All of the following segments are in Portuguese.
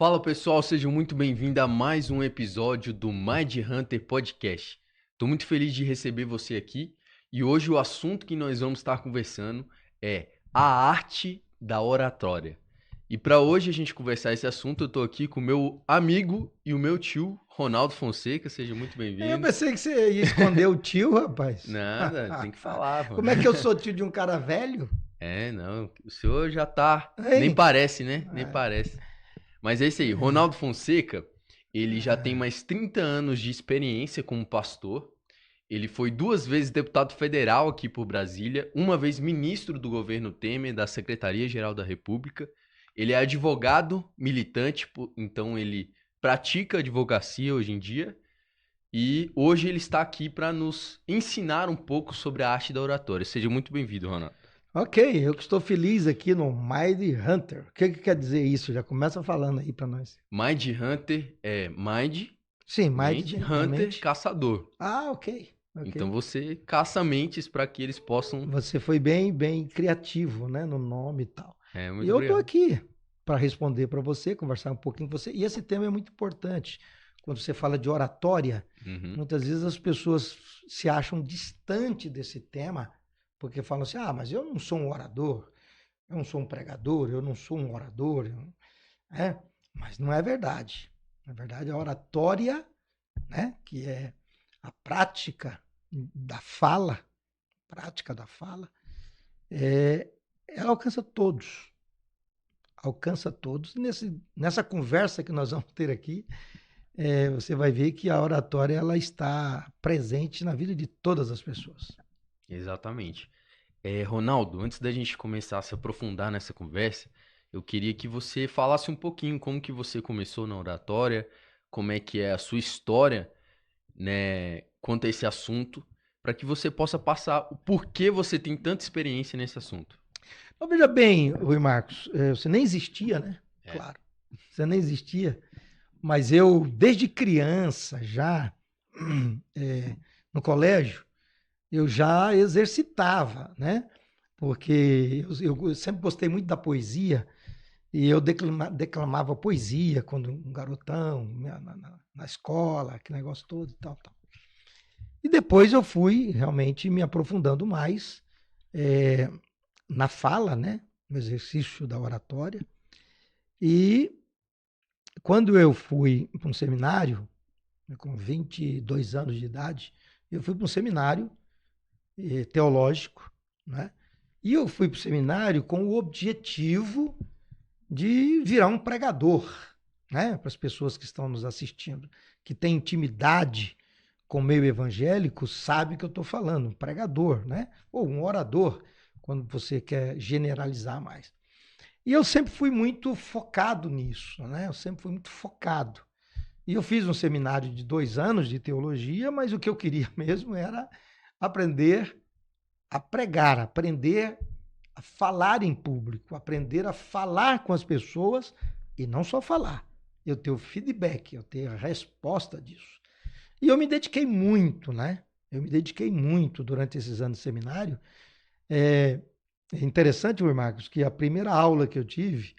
Fala pessoal, sejam muito bem-vindos a mais um episódio do Mind Hunter Podcast. Estou muito feliz de receber você aqui e hoje o assunto que nós vamos estar conversando é a arte da oratória. E para hoje a gente conversar esse assunto, eu estou aqui com o meu amigo e o meu tio, Ronaldo Fonseca. Seja muito Eu bem-vindo. pensei que você ia esconder o tio, rapaz. Nada, tem que falar, mano. Como é que eu sou tio de um cara velho? Não, o senhor já tá. Nem Hein? parece, né? Nem parece. Mas é isso aí, Ronaldo Fonseca, ele já tem mais 30 anos de experiência como pastor. Ele foi 2 vezes deputado federal aqui por Brasília, uma vez ministro do governo Temer, da Secretaria-Geral da República. Ele é advogado militante, então ele pratica advocacia hoje em dia. E hoje ele está aqui para nos ensinar um pouco sobre a arte da oratória. Seja muito bem-vindo, Ronaldo. Ok, eu que estou feliz aqui no Mind Hunter. O que quer dizer isso? Já começa falando aí pra nós. Mind Hunter é mind, Sim, Mind mente, da Hunter, mente. caçador. Ah, ok. Então você caça mentes para que eles possam. Você foi bem criativo, né, no nome e tal. É, E muito eu tô obrigado. aqui para responder para você, conversar um pouquinho com você. E esse tema é muito importante. Quando você fala de oratória, Uhum. muitas vezes as pessoas se acham distante desse tema, porque falam assim: ah, mas eu não sou um orador, eu não sou um pregador, eu não sou um orador. É, mas não é verdade. Na verdade, a oratória, né, que é a prática da fala, ela alcança todos. E nessa conversa que nós vamos ter aqui, você vai ver que a oratória ela está presente na vida de todas as pessoas. Exatamente. Ronaldo, antes da gente começar a se aprofundar nessa conversa, eu queria que você falasse um pouquinho como que você começou na oratória, como é que é a sua história, né, quanto a esse assunto, para que você possa passar o porquê você tem tanta experiência nesse assunto. Então, veja bem, Rui Marcos, você nem existia, né? É. Claro, você nem existia, mas eu, desde criança, já no colégio, eu já exercitava, né? Porque eu sempre gostei muito da poesia e eu declamava poesia quando um garotão, na escola, aquele negócio todo e tal, tal. E depois eu fui realmente me aprofundando mais é, na fala, né? No exercício da oratória. E quando eu fui para um seminário, com 22 anos de idade, eu fui para um seminário teológico, né? E eu fui para o seminário com o objetivo de virar um pregador, né? Para as pessoas que estão nos assistindo, que têm intimidade com o meio evangélico, sabe que eu estou falando, um pregador, né? Ou um orador, quando você quer generalizar mais. E eu sempre fui muito focado nisso, né? Eu sempre fui muito focado. E eu fiz um seminário de 2 anos de teologia, mas o que eu queria mesmo era aprender a pregar, aprender a falar em público, aprender a falar com as pessoas e não só falar, eu ter o feedback, eu ter a resposta disso. E eu me dediquei muito, né? Eu me dediquei muito durante esses anos de seminário. É interessante, Marcos, que a primeira aula que eu tive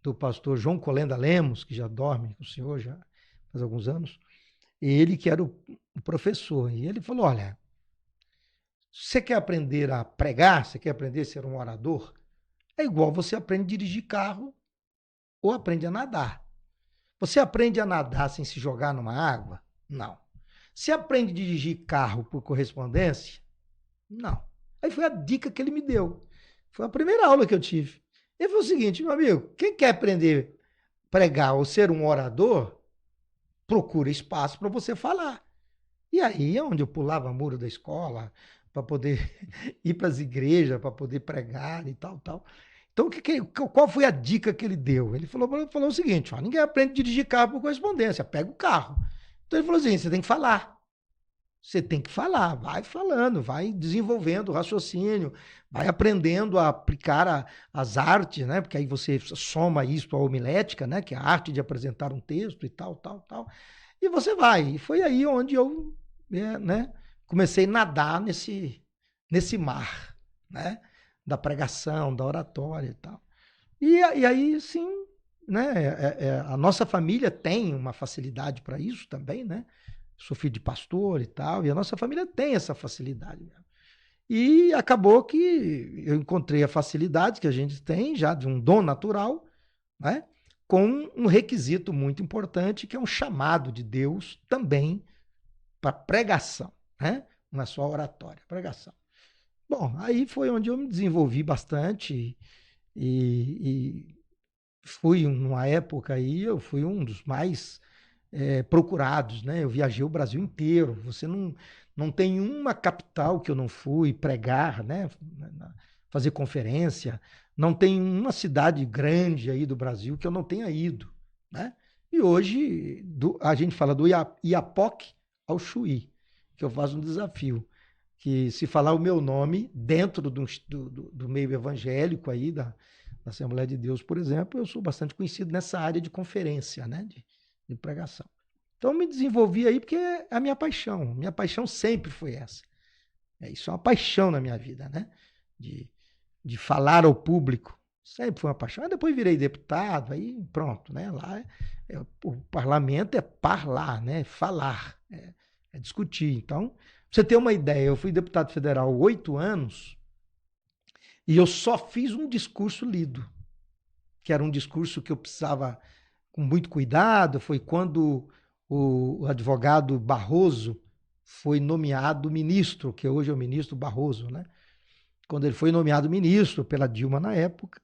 do pastor João Colenda Lemos, que já dorme com o senhor já faz alguns anos, ele que era o professor, e ele falou: olha, você quer aprender a pregar, você quer aprender a ser um orador, é igual você aprende a dirigir carro ou aprende a nadar. Você aprende a nadar sem se jogar numa água? Não. Você aprende a dirigir carro por correspondência? Não. Aí foi a dica que ele me deu. Foi a primeira aula que eu tive. Ele falou o seguinte: meu amigo, quem quer aprender a pregar ou ser um orador, procura espaço para você falar. E aí é onde eu pulava muro da escola para poder ir para as igrejas, para poder pregar e tal, tal. Então, qual foi a dica que ele deu? Ele falou o seguinte: ó, ninguém aprende a dirigir carro por correspondência, pega o carro. Então ele falou assim: você tem que falar. Você tem que falar, vai falando, vai desenvolvendo o raciocínio, vai aprendendo a aplicar as artes, né? Porque aí você soma isso à homilética, né? Que é a arte de apresentar um texto e tal, tal, tal. E você vai. E foi aí onde eu, né, comecei a nadar nesse mar, né? Da pregação, da oratória e tal. E aí, sim, né, a nossa família tem uma facilidade para isso também, né? Sou filho de pastor e tal, e a nossa família tem essa facilidade mesmo. E acabou que eu encontrei a facilidade que a gente tem já de um dom natural, né? Com um requisito muito importante, que é um chamado de Deus também para pregação, né? Não é só oratória, pregação. Bom, aí foi onde eu me desenvolvi bastante e fui, numa época aí, eu fui um dos mais procurados, né? Eu viajei o Brasil inteiro. Você não tem uma capital que eu não fui pregar, né? Fazer conferência. Não tem uma cidade grande aí do Brasil que eu não tenha ido, né? E hoje a gente fala do Iapoque ao Chuí, que eu faço um desafio, que se falar o meu nome dentro do meio evangélico aí, da Assembleia de Deus, por exemplo, eu sou bastante conhecido nessa área de conferência, né? De pregação. Então, eu me desenvolvi aí porque é a minha paixão. Minha paixão sempre foi essa. Isso é uma paixão na minha vida, né? De falar ao público. Sempre foi uma paixão. Aí depois virei deputado, aí pronto, né? Lá o parlamento é parlar, né? Falar, é discutir. Então, pra você ter uma ideia, eu fui deputado federal 8 anos e eu só fiz um discurso lido, que era um discurso que eu precisava com muito cuidado. Foi quando o advogado Barroso foi nomeado ministro, que hoje é o ministro Barroso, né? Quando ele foi nomeado ministro pela Dilma na época,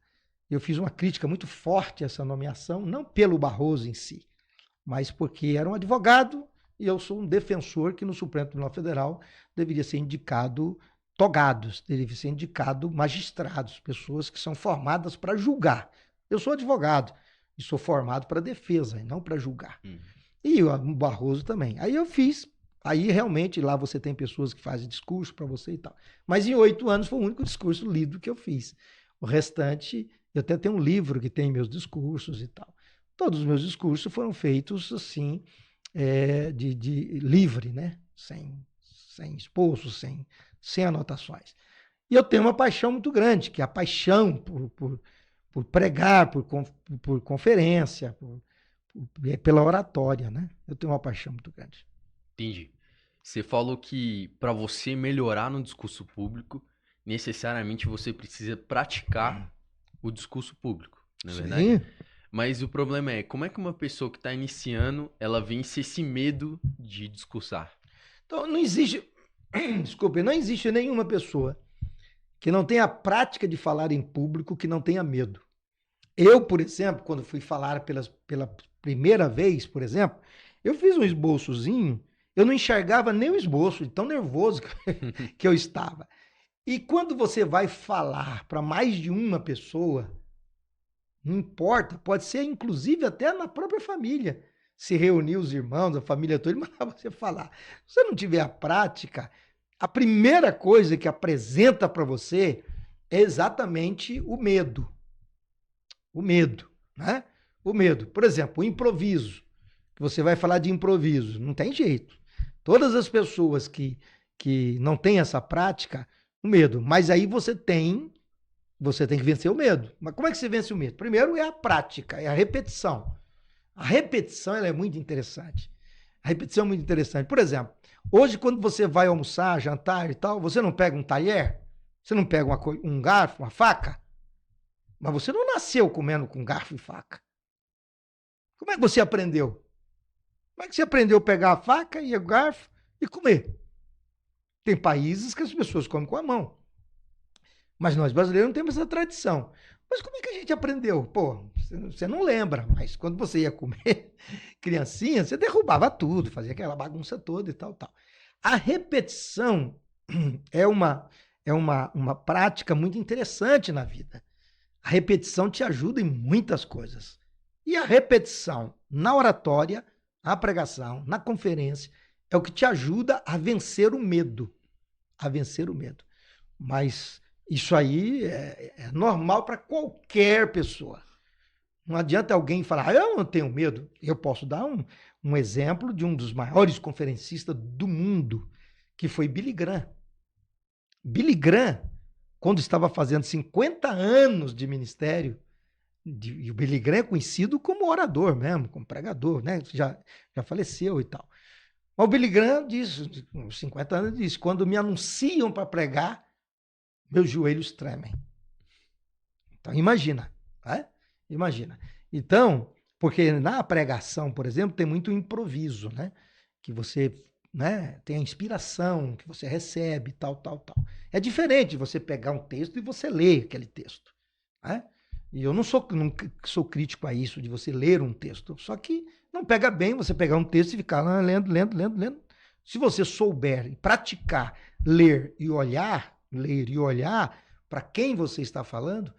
eu fiz uma crítica muito forte a essa nomeação, não pelo Barroso em si, mas porque era um advogado e eu sou um defensor que no Supremo Tribunal Federal deveria ser indicado togados, deveria ser indicado magistrados, pessoas que são formadas para julgar. Eu sou advogado e sou formado para defesa e não para julgar. E o Barroso também. Aí eu fiz. Aí realmente lá você tem pessoas que fazem discurso para você e tal. Mas em 8 anos foi o único discurso lido que eu fiz. O restante, eu até tenho um livro que tem meus discursos e tal. Todos os meus discursos foram feitos assim, de livre, né? Sem esboço, sem anotações. E eu tenho uma paixão muito grande, que é a paixão por pregar, por conferência, pela oratória, né? Eu tenho uma paixão muito grande. Entendi. Você falou que para você melhorar no discurso público, necessariamente você precisa praticar o discurso público, não é verdade? Sim. Mas o problema é, como é que uma pessoa que está iniciando, ela vence esse medo de discursar? Então, não existe, desculpe, não existe nenhuma pessoa que não tenha a prática de falar em público que não tenha medo. Eu, por exemplo, quando fui falar pela primeira vez, por exemplo, eu fiz um esboçozinho, eu não enxergava nem o esboço, de tão nervoso que eu estava. E quando você vai falar para mais de uma pessoa, não importa, pode ser inclusive até na própria família, se reunir os irmãos, a família toda, e mandar você falar. Se você não tiver a prática, a primeira coisa que apresenta para você é exatamente o medo. O medo, né? O medo. Por exemplo, o improviso. Você vai falar de improviso. Não tem jeito. Todas as pessoas que não têm essa prática, o medo. Mas aí você tem que vencer o medo. Mas como é que você vence o medo? Primeiro é a prática, é a repetição. A repetição ela é muito interessante. A repetição é muito interessante. Por exemplo, hoje quando você vai almoçar, jantar e tal, você não pega um talher? Você não pega um garfo, uma faca? Mas você não nasceu comendo com garfo e faca. Como é que você aprendeu? Como é que você aprendeu a pegar a faca e o garfo e comer? Tem países que as pessoas comem com a mão. Mas nós brasileiros não temos essa tradição. Mas como é que a gente aprendeu? Pô, você não lembra, mas quando você ia comer criancinha, você derrubava tudo, fazia aquela bagunça toda e tal, tal. A repetição é uma prática muito interessante na vida. A repetição te ajuda em muitas coisas. E a repetição na oratória, na pregação, na conferência, é o que te ajuda a vencer o medo. A vencer o medo. Mas isso aí é normal para qualquer pessoa. Não adianta alguém falar, eu não tenho medo. Eu posso dar um exemplo de um dos maiores conferencistas do mundo, que foi Billy Graham. Billy Graham, quando estava fazendo 50 anos de ministério, E o Billy Graham é conhecido como orador mesmo, como pregador, né? Já faleceu e tal. Mas o Billy Graham disse, com 50 anos, disse: quando me anunciam para pregar, meus joelhos tremem. Então, imagina, né? Imagina. Então, porque na pregação, por exemplo, tem muito improviso, né? Que você, né, tem a inspiração que você recebe, tal, tal, tal. É diferente de você pegar um texto e você ler aquele texto, né? E eu não sou crítico a isso, de você ler um texto. Só que não pega bem você pegar um texto e ficar lá lendo, lendo, lendo, lendo. Se você souber e praticar ler e olhar para quem você está falando,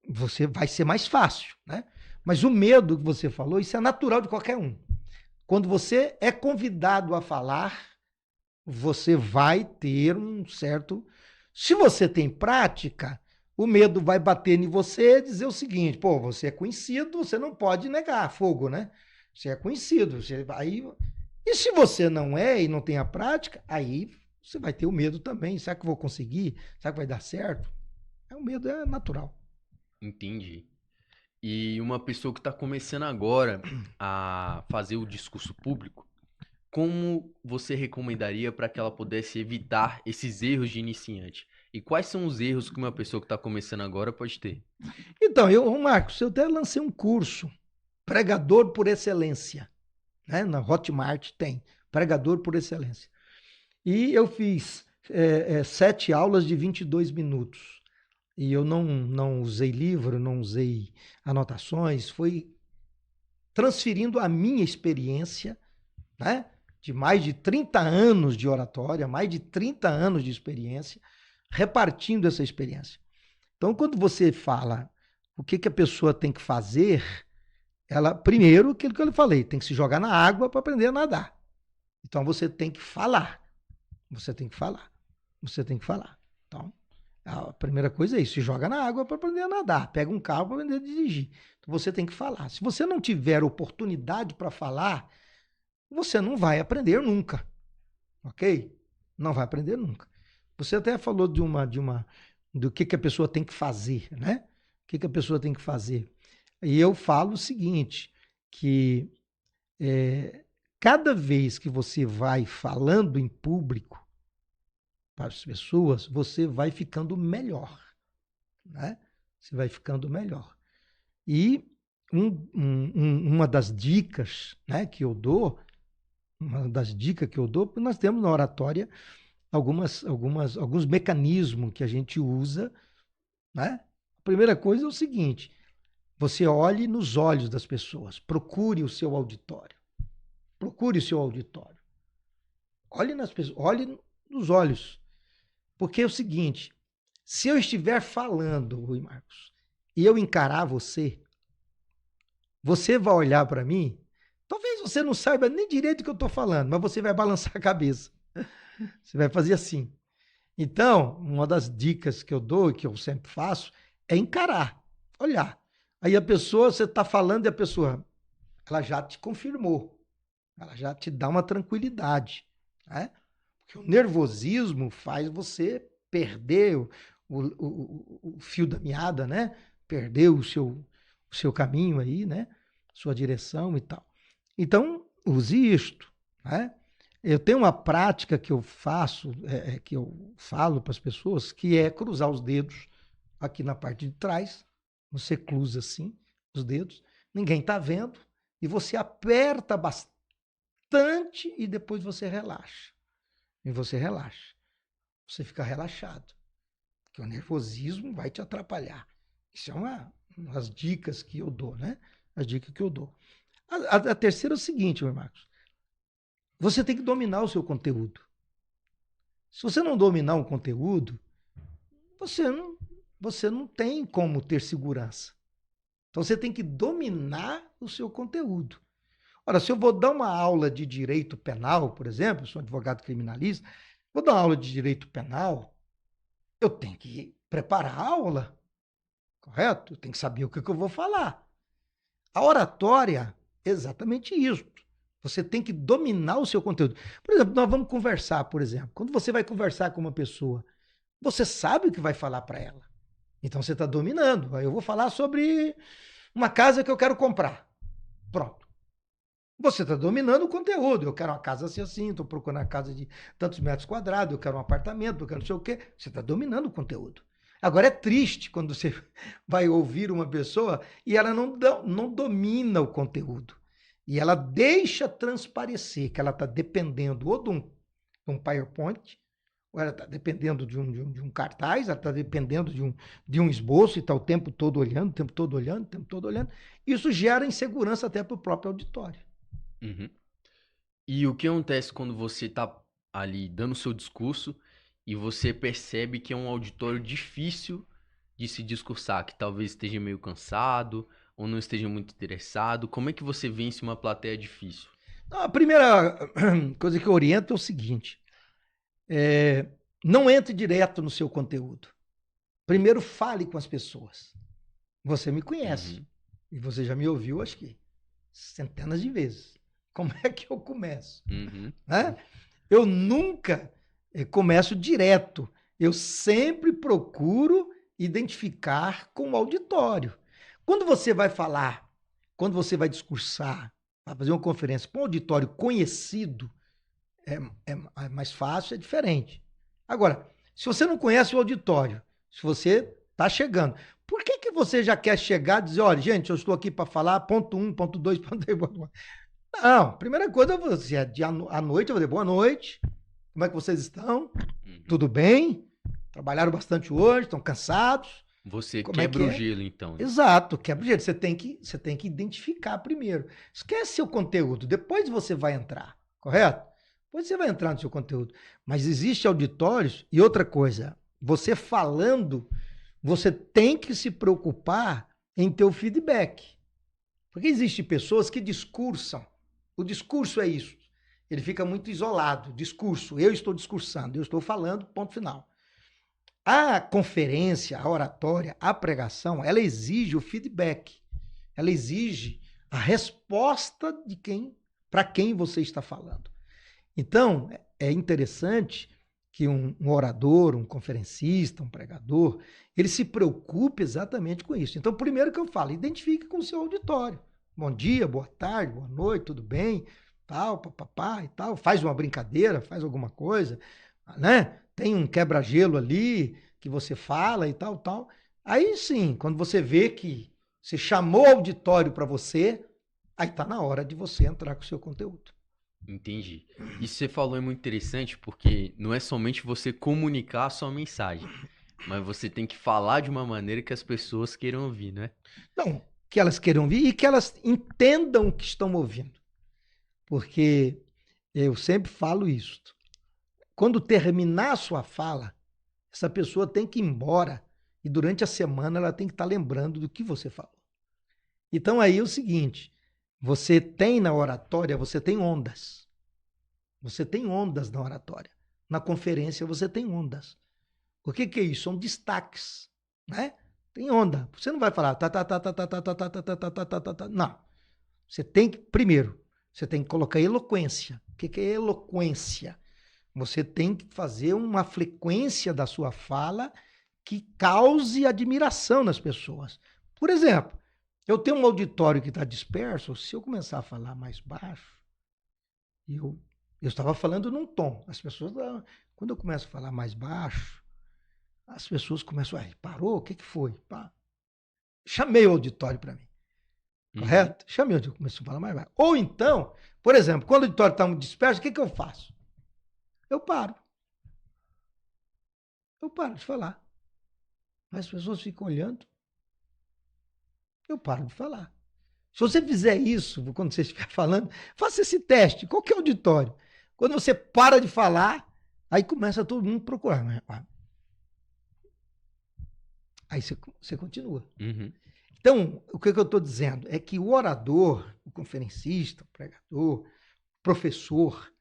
você vai ser mais fácil, né? Mas o medo que você falou, isso é natural de qualquer um. Quando você é convidado a falar, você vai ter um certo... Se você tem prática, o medo vai bater em você e dizer o seguinte: pô, você é conhecido, você não pode negar fogo, né? Você é conhecido. E se você não é e não tem a prática, aí você vai ter o medo também. Será que eu vou conseguir? Será que vai dar certo? O medo é natural. Entendi. E uma pessoa que está começando agora a fazer o discurso público, como você recomendaria para que ela pudesse evitar esses erros de iniciante? E quais são os erros que uma pessoa que está começando agora pode ter? Então, Marcos, eu até lancei um curso, Pregador por Excelência, né? Na Hotmart tem, Pregador por Excelência. E eu fiz 7 aulas de 22 minutos. E eu não usei livro, não usei anotações, foi transferindo a minha experiência, né? De mais de 30 anos de oratória, mais de 30 anos de experiência, repartindo essa experiência. Então, quando você fala o que a pessoa tem que fazer, ela, primeiro, aquilo que eu falei, tem que se jogar na água para aprender a nadar. Então, você tem que falar. Você tem que falar. Você tem que falar. Então, a primeira coisa é isso, se joga na água para aprender a nadar. Pega um carro para aprender a dirigir. Então, você tem que falar. Se você não tiver oportunidade para falar, você não vai aprender nunca. Ok? Não vai aprender nunca. Você até falou do que a pessoa tem que fazer, né? O que a pessoa tem que fazer. E eu falo o seguinte, que cada vez que você vai falando em público para as pessoas, você vai ficando melhor, né? Você vai ficando melhor. E uma das dicas, né, que eu dou, nós temos na oratória alguns mecanismos que a gente usa, né? A primeira coisa é o seguinte: você olhe nos olhos das pessoas, procure o seu auditório. Procure o seu auditório. Olhe nas pessoas, olhe nos olhos. Porque é o seguinte, se eu estiver falando, Rui Marcos, e eu encarar você, você vai olhar para mim, talvez você não saiba nem direito o que eu estou falando, mas você vai balançar a cabeça. Você vai fazer assim. Então, uma das dicas que eu dou, que eu sempre faço, é encarar, olhar. Aí a pessoa, você está falando e a pessoa, ela já te confirmou. Ela já te dá uma tranquilidade, né? Porque o nervosismo faz você perder o fio da meada, né? Perder o seu caminho aí, né? Sua direção e tal. Então, use isto, né? Eu tenho uma prática que eu faço, que eu falo para as pessoas, que é cruzar os dedos aqui na parte de trás. Você cruza assim os dedos, ninguém está vendo, e você aperta bastante e depois você relaxa. E você relaxa. Você fica relaxado. Porque o nervosismo vai te atrapalhar. Isso é uma das dicas que eu dou, né? As dicas que eu dou. A terceira é o seguinte, meu Marcos. Você tem que dominar o seu conteúdo. Se você não dominar o conteúdo, você não tem como ter segurança. Então você tem que dominar o seu conteúdo. Ora, se eu vou dar uma aula de direito penal, por exemplo, eu sou advogado criminalista, vou dar uma aula de direito penal, eu tenho que preparar a aula, correto? Eu tenho que saber o que eu vou falar. A oratória é exatamente isso. Você tem que dominar o seu conteúdo. Por exemplo, nós vamos conversar, por exemplo. Quando você vai conversar com uma pessoa, você sabe o que vai falar para ela. Então você está dominando. Aí eu vou falar sobre Uma casa que eu quero comprar. Pronto. Você está dominando o conteúdo. Eu quero uma casa assim, estou procurando uma casa de tantos metros quadrados, eu quero um apartamento, eu quero não sei o quê. Você está dominando o conteúdo. Agora é triste quando você vai ouvir uma pessoa e ela não domina o conteúdo. E ela deixa transparecer que ela está dependendo ou de um PowerPoint, ou ela está dependendo de um cartaz, ela está dependendo de um esboço e está o tempo todo olhando, o tempo todo olhando, o tempo todo olhando. Isso gera insegurança até para o próprio auditório. Uhum. E o que acontece quando você tá ali dando o seu discurso e você percebe que é um auditório difícil de se discursar, que talvez esteja meio cansado ou não esteja muito interessado? Como é que você vence uma plateia difícil? A primeira coisa que eu oriento é o seguinte: não entre direto no seu conteúdo. Primeiro fale com as pessoas. Você me conhece Uhum. e você já me ouviu, acho que centenas de vezes. Como é que eu começo? Uhum. Né? Eu nunca começo direto. Eu sempre procuro identificar com o auditório. Quando você vai falar, quando você vai discursar, vai fazer uma conferência para um auditório conhecido, é mais fácil, é diferente. Agora, se você não conhece o auditório, se você está chegando, por que você já quer chegar e dizer, olha, gente, eu estou aqui para falar ponto 1, ponto 2, ponto 3, ponto 4. Não, primeira coisa, você à noite, eu vou dizer boa noite, como é que vocês estão? Uhum. Tudo bem? Trabalharam bastante hoje, estão cansados? Você Como é quebra que o é? gelo, então, né? Exato, quebra o gelo. Você tem que identificar primeiro. Esquece seu conteúdo, depois você vai entrar, correto? Depois você vai entrar no seu conteúdo. Mas existe auditórios e outra coisa, você falando, você tem que se preocupar em ter o feedback. Porque existem pessoas que discursam. O discurso é isso. Ele fica muito isolado. Discurso, eu estou discursando, eu estou falando, ponto final. A conferência, a oratória, a pregação, ela exige o feedback. Ela exige a resposta de para quem você está falando. Então, é interessante que um orador, um conferencista, um pregador, ele se preocupe exatamente com isso. Então, primeiro que eu falo, identifique com o seu auditório. Bom dia, boa tarde, boa noite, tudo bem? Tal, papapá e tal. Faz uma brincadeira, faz alguma coisa, né? Tem um quebra-gelo ali que você fala e tal, tal. Aí sim, quando você vê que você chamou o auditório para você, aí está na hora de você entrar com o seu conteúdo. Entendi. Isso que você falou é muito interessante porque não é somente você comunicar a sua mensagem, mas você tem que falar de uma maneira que as pessoas queiram ouvir, né? Não, que elas queiram ouvir e que elas entendam o que estão ouvindo. Porque eu sempre falo isso. Quando terminar a sua fala, essa pessoa tem que ir embora e durante a semana ela tem que estar lembrando do que você falou. Então aí é o seguinte, você tem na oratória, você tem ondas. Você tem ondas na oratória. Na conferência você tem ondas. O que é isso? São destaques, né? Tem onda. Você não vai falar não. Você tem que, primeiro, você tem que colocar eloquência. O que é eloquência? Você tem que fazer uma frequência da sua fala que cause admiração nas pessoas. Por exemplo, eu tenho um auditório que está disperso, se eu começar a falar mais baixo, eu estava falando num tom. As pessoas, quando eu começo a falar mais baixo, as pessoas começam, parou? O que foi? Pá. Chamei o auditório para mim. Correto? Chamei o auditório, começou a falar mais baixo. Ou então, por exemplo, quando o auditório está muito disperso, o que eu faço? Eu paro. Eu paro de falar. As pessoas ficam olhando. Eu paro de falar. Se você fizer isso, quando você estiver falando, faça esse teste, qualquer auditório. Quando você para de falar, aí começa todo mundo a procurar. Aí você continua. Uhum. Então, o que eu estou dizendo é que o orador, o conferencista, o pregador, o professor,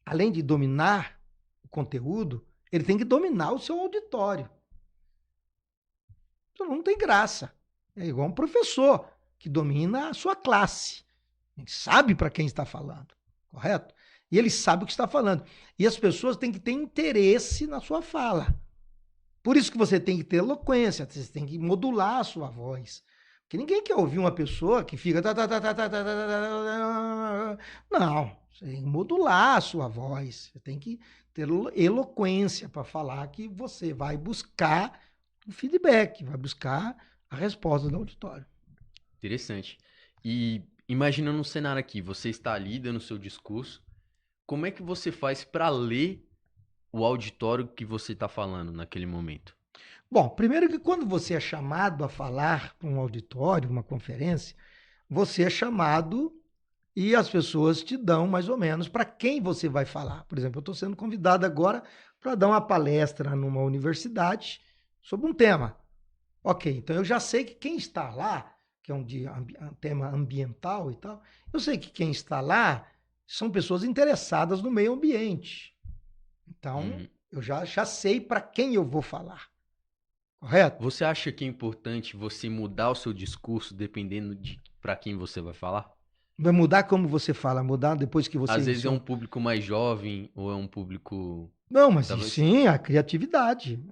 além de dominar o conteúdo, ele tem que dominar o seu auditório. Então não tem graça. É igual um professor que domina a sua classe. Ele sabe para quem está falando, correto? E ele sabe o que está falando. E as pessoas têm que ter interesse na sua fala. Por isso que você tem que ter eloquência, você tem que modular a sua voz. Que ninguém quer ouvir uma pessoa que fica. Não, você tem que modular a sua voz. Você tem que ter eloquência para falar que você vai buscar o feedback, vai buscar a resposta do auditório. Interessante. E imaginando um cenário aqui, você está ali dando seu discurso, como é que você faz para ler o auditório que você está falando naquele momento? Bom, primeiro que quando você é chamado a falar para um auditório, uma conferência, você é chamado e as pessoas te dão mais ou menos para quem você vai falar. Por exemplo, eu estou sendo convidado agora para dar uma palestra numa universidade sobre um tema. Ok, então eu já sei que quem está lá, que é um tema ambiental e tal, eu sei que quem está lá são pessoas interessadas no meio ambiente. Então, eu já sei para quem eu vou falar. Correto? Você acha que é importante você mudar o seu discurso dependendo de para quem você vai falar? Vai mudar como você fala, mudar depois que você Às vezes é um iniciou. público mais jovem ou é um público Não, mas talvez sim, a criatividade.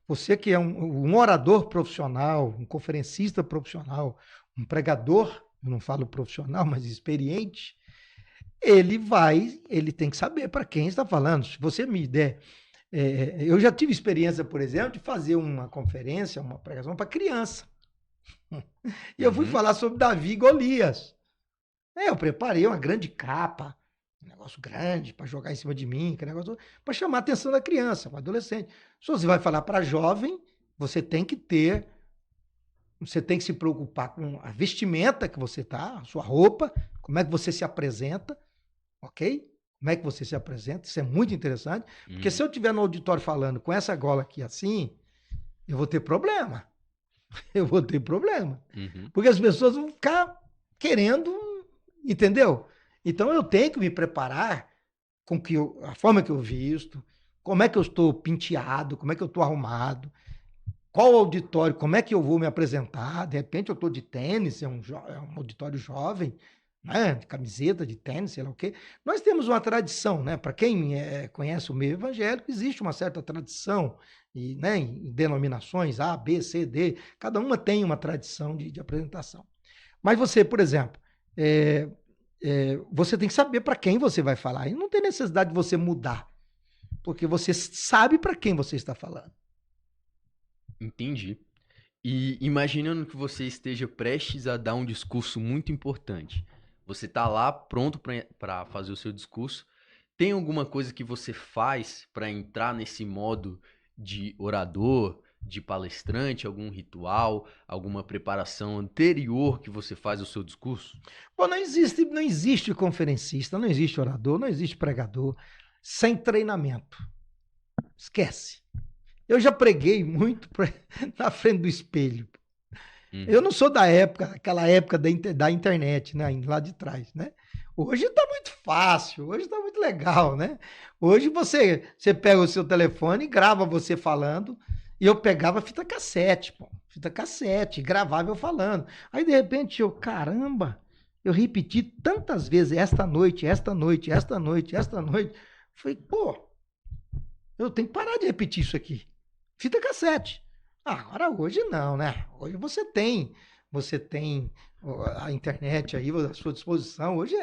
Você que é um orador profissional, um conferencista profissional, um pregador, eu não falo profissional, mas experiente, ele tem que saber para quem está falando. Se você me der. Eu já tive experiência, por exemplo, de fazer uma conferência, uma pregação para criança. E eu fui falar sobre Davi e Golias. Eu preparei uma grande capa, um negócio grande para jogar em cima de mim, que negócio para chamar a atenção da criança, do adolescente. Se você vai falar para jovem, você tem que se preocupar com a vestimenta que você tá, a sua roupa, como é que você se apresenta, ok? Como é que você se apresenta? Isso é muito interessante, porque se eu estiver no auditório falando com essa gola aqui assim, eu vou ter problema. Eu vou ter problema. Porque as pessoas vão ficar querendo, entendeu? Então eu tenho que me preparar com a forma que eu visto, como é que eu estou penteado, como é que eu estou arrumado, qual auditório, como é que eu vou me apresentar. De repente eu estou de tênis, é um auditório jovem, né? De camiseta, de tênis, sei lá o quê. Nós temos uma tradição, né? Para quem conhece o meio evangélico, existe uma certa tradição, e, né, em denominações A, B, C, D, cada uma tem uma tradição de apresentação. Mas você, por exemplo, você tem que saber para quem você vai falar. E não tem necessidade de você mudar, porque você sabe para quem você está falando. Entendi. E imaginando que você esteja prestes a dar um discurso muito importante. Você está lá pronto para fazer o seu discurso. Tem alguma coisa que você faz para entrar nesse modo de orador, de palestrante, algum ritual, alguma preparação anterior que você faz ao seu discurso? Bom, não existe conferencista, não existe orador, não existe pregador sem treinamento. Esquece. Eu já preguei muito na frente do espelho. Eu não sou aquela época da internet, né? Lá de trás, né? Hoje está muito fácil, hoje está muito legal, né? Hoje você pega o seu telefone e grava você falando, e eu pegava fita cassete, gravava eu falando. Aí, de repente, caramba, eu repeti tantas vezes, esta noite. Falei, pô, eu tenho que parar de repetir isso aqui. Fita cassete. Agora, hoje não, né? Hoje você tem a internet aí à sua disposição. Hoje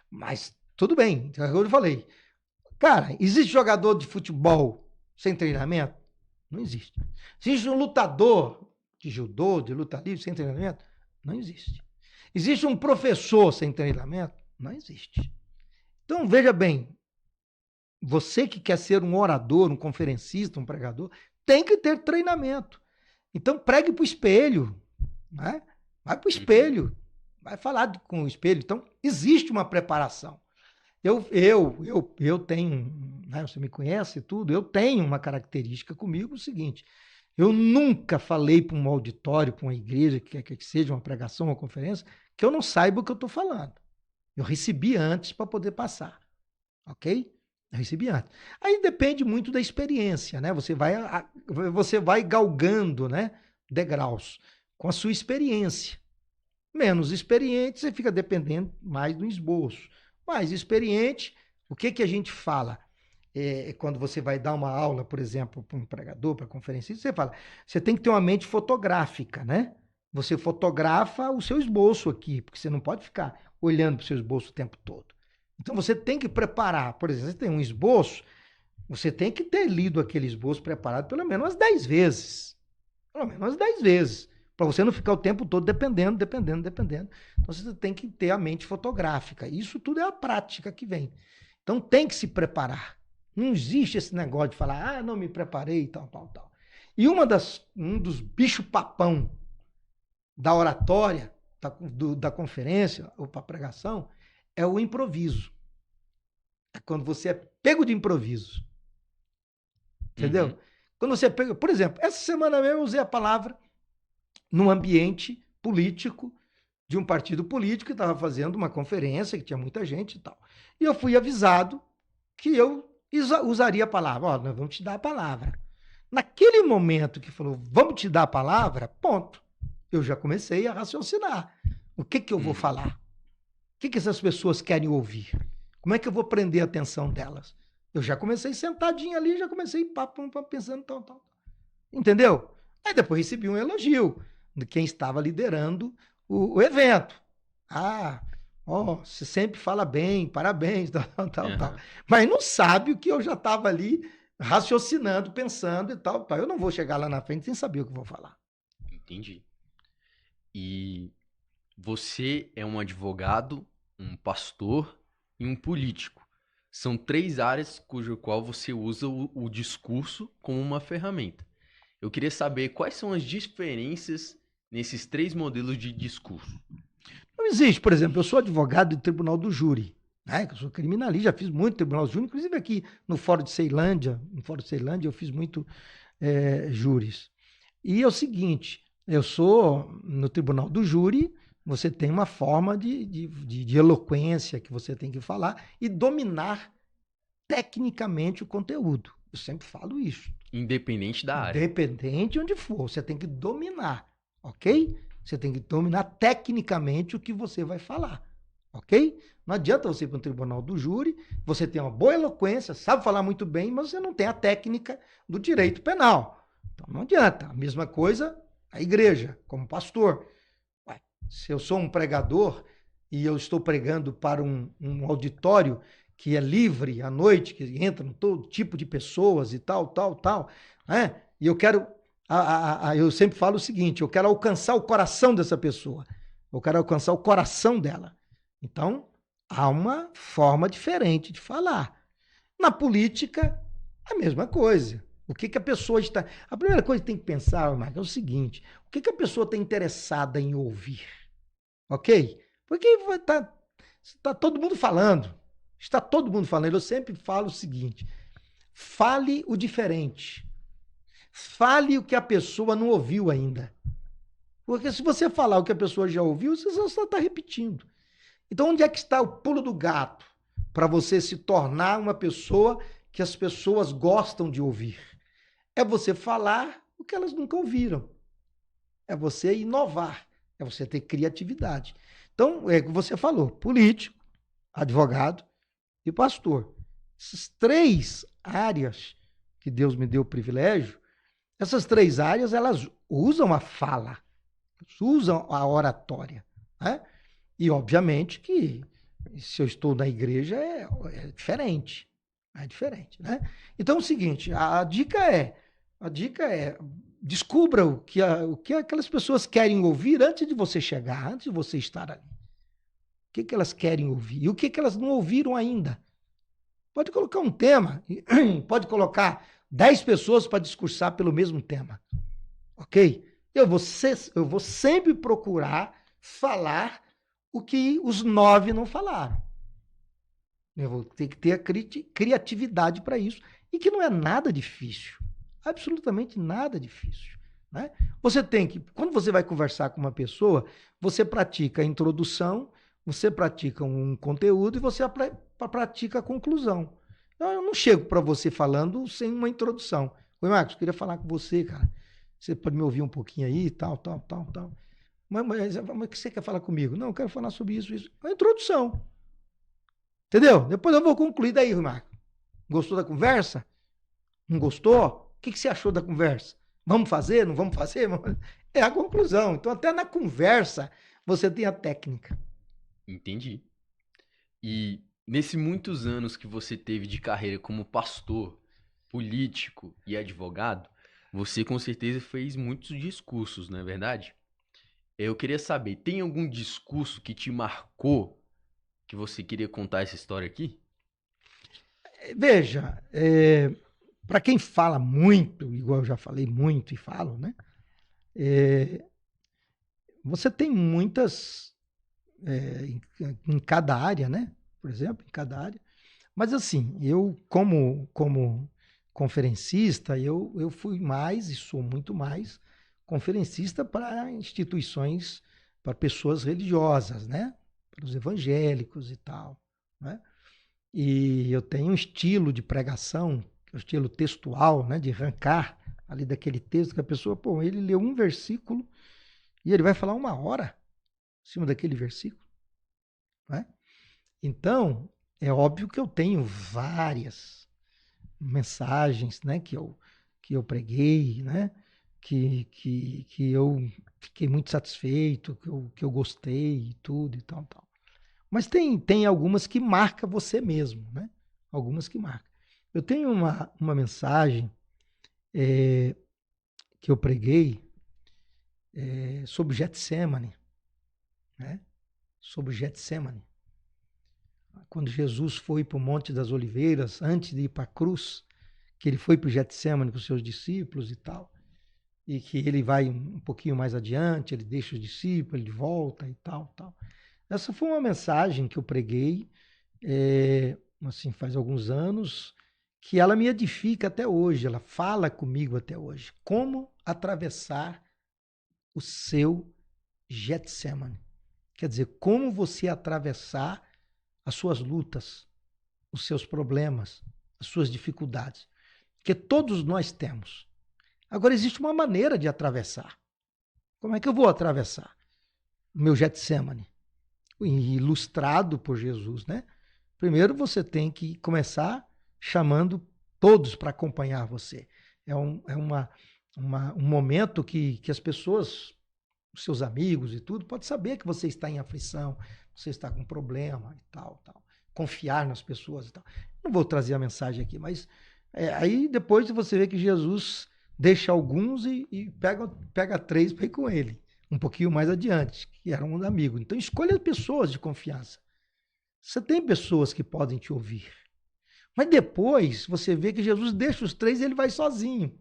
Mas tudo bem, como eu falei. Cara, existe jogador de futebol sem treinamento? Não existe. Existe um lutador de judô, de luta livre sem treinamento? Não existe. Existe um professor sem treinamento? Não existe. Então, veja bem, você que quer ser um orador, um conferencista, um pregador, tem que ter treinamento. Então, pregue para o espelho, né? Vai para o espelho, vai falar com o espelho. Então, existe uma preparação. Eu tenho, né, você me conhece e tudo, eu tenho uma característica comigo, o seguinte, eu nunca falei para um auditório, para uma igreja, que quer que seja uma pregação, uma conferência, que eu não saiba o que eu estou falando. Eu recebi antes para poder passar, ok? Eu recebi antes. Aí depende muito da experiência, né? Você vai galgando, né, degraus com a sua experiência. Menos experiente, você fica dependendo mais do esboço. Mais experiente, o que a gente fala? Quando você vai dar uma aula, por exemplo, para um pregador, para conferencista, você fala, você tem que ter uma mente fotográfica, né? Você fotografa o seu esboço aqui, porque você não pode ficar olhando para o seu esboço o tempo todo. Então você tem que preparar. Por exemplo, você tem um esboço, você tem que ter lido aquele esboço preparado pelo menos umas 10 vezes. Pelo menos umas 10 vezes. Para você não ficar o tempo todo dependendo. Então você tem que ter a mente fotográfica. Isso tudo é a prática que vem. Então tem que se preparar. Não existe esse negócio de falar, não me preparei e tal. E um dos bicho-papão da oratória, da conferência ou para pregação, é o improviso. É quando você é pego de improviso. Entendeu? Uhum. Quando você pega, por exemplo, essa semana mesmo eu usei a palavra num ambiente político de um partido político que estava fazendo uma conferência, que tinha muita gente e tal. E eu fui avisado que eu usaria a palavra. Nós vamos te dar a palavra. Naquele momento que falou, vamos te dar a palavra, ponto. Eu já comecei a raciocinar. O que eu vou falar? O que essas pessoas querem ouvir? Como é que eu vou prender a atenção delas? Eu já comecei sentadinho ali, já comecei pensando tal. Entendeu? Aí depois recebi um elogio de quem estava liderando o evento. Você sempre fala bem, parabéns, tal. Mas não sabe o que eu já estava ali raciocinando, pensando e tal. Eu não vou chegar lá na frente sem saber o que eu vou falar. Entendi. E você é um advogado, um pastor e um político. São 3 áreas cujo qual você usa o discurso como uma ferramenta. Eu queria saber quais são as diferenças nesses 3 modelos de discurso. Não existe, por exemplo, eu sou advogado do Tribunal do Júri, né? Eu sou criminalista, já fiz muito Tribunal do Júri, inclusive aqui no Fórum de Ceilândia, eu fiz muito júris. E é o seguinte, eu sou no Tribunal do Júri, você tem uma forma de eloquência que você tem que falar e dominar tecnicamente o conteúdo. Eu sempre falo isso. Independente da área. Independente de onde for, você tem que dominar, ok? Você tem que dominar tecnicamente o que você vai falar, ok? Não adianta você ir para um tribunal do júri, você tem uma boa eloquência, sabe falar muito bem, mas você não tem a técnica do direito penal. Então não adianta. A mesma coisa a igreja, como pastor. Se eu sou um pregador e eu estou pregando para um auditório que é livre à noite, que entram todo tipo de pessoas e tal, né? E eu quero, eu sempre falo o seguinte, eu quero alcançar o coração dessa pessoa, eu quero alcançar o coração dela. Então, há uma forma diferente de falar. Na política, a mesma coisa. O que a pessoa está... A primeira coisa que tem que pensar, Marcos, é o seguinte, o que a pessoa está interessada em ouvir? Ok? Porque está todo mundo falando. Está todo mundo falando. Eu sempre falo o seguinte, fale o diferente. Fale o que a pessoa não ouviu ainda. Porque se você falar o que a pessoa já ouviu, você só está repetindo. Então, onde é que está o pulo do gato para você se tornar uma pessoa que as pessoas gostam de ouvir? É você falar o que elas nunca ouviram. É você inovar. É você ter criatividade. Então, é o que você falou, político, advogado e pastor. Essas 3 áreas que Deus me deu o privilégio, essas 3 áreas, elas usam a fala, usam a oratória, né? E, obviamente, que se eu estou na igreja é diferente. É diferente, né? Então, é o seguinte, a dica é, descubra o que aquelas pessoas querem ouvir antes de você chegar, antes de você estar ali. O que elas querem ouvir e o que elas não ouviram ainda. Pode colocar um tema, pode colocar 10 pessoas para discursar pelo mesmo tema, ok? Eu vou sempre procurar falar o que os 9 não falaram. Eu vou ter que ter a criatividade para isso e que não é nada difícil. Absolutamente nada difícil, né? Você tem que, quando você vai conversar com uma pessoa, você pratica a introdução, você pratica um conteúdo e você pratica a conclusão. Então, eu não chego para você falando sem uma introdução. Oi, Marcos, queria falar com você, cara. Você pode me ouvir um pouquinho aí, tal. Mas o que você quer falar comigo? Não, eu quero falar sobre isso. A introdução. Entendeu? Depois eu vou concluir daí, Marcos. Gostou da conversa? Não gostou? O que você achou da conversa? Vamos fazer? Não vamos fazer? É a conclusão. Então, até na conversa, você tem a técnica. Entendi. E nesses muitos anos que você teve de carreira como pastor, político e advogado, você com certeza fez muitos discursos, não é verdade? Eu queria saber, tem algum discurso que te marcou que você queria contar essa história aqui? Veja, para quem fala muito, igual eu já falei muito e falo, né? Você tem muitas em cada área, né? Por exemplo, em cada área. Mas assim, eu como conferencista, eu fui mais e sou muito mais conferencista para instituições, para pessoas religiosas, né? Para os evangélicos e tal, né? E eu tenho um estilo de pregação, um estilo textual, né? De arrancar ali daquele texto que a pessoa, pô, ele leu um versículo e ele vai falar 1 hora em cima daquele versículo, né? Então, é óbvio que eu tenho várias mensagens, né, que eu preguei, né, que eu fiquei muito satisfeito, que eu gostei e tudo e tal, tal. Mas tem algumas que marca você mesmo, né? Algumas que marcam. Eu tenho uma mensagem que eu preguei sobre Getsemane, né? Sobre Getsemane. Quando Jesus foi para o Monte das Oliveiras, antes de ir para a cruz, que ele foi para o Getsemane com os seus discípulos e tal, e que ele vai um pouquinho mais adiante, ele deixa os discípulos, ele volta e tal, tal. Essa foi uma mensagem que eu preguei, assim, faz alguns anos, que ela me edifica até hoje, ela fala comigo até hoje. Como atravessar o seu Getsemane. Quer dizer, como você atravessar as suas lutas, os seus problemas, as suas dificuldades. Que todos nós temos. Agora, existe uma maneira de atravessar. Como é que eu vou atravessar o meu Getsemane? Ilustrado por Jesus, né? Primeiro, você tem que começar chamando todos para acompanhar você. É um momento que as pessoas, os seus amigos e tudo, pode saber que você está em aflição, você está com problema e tal, tal. Confiar nas pessoas e tal. Não vou trazer a mensagem aqui, mas aí depois você vê que Jesus deixa alguns e pega 3 para ir com ele, um pouquinho mais adiante, que eram um amigo. Então escolha pessoas de confiança. Você tem pessoas que podem te ouvir. Mas depois você vê que Jesus deixa os 3 e ele vai sozinho.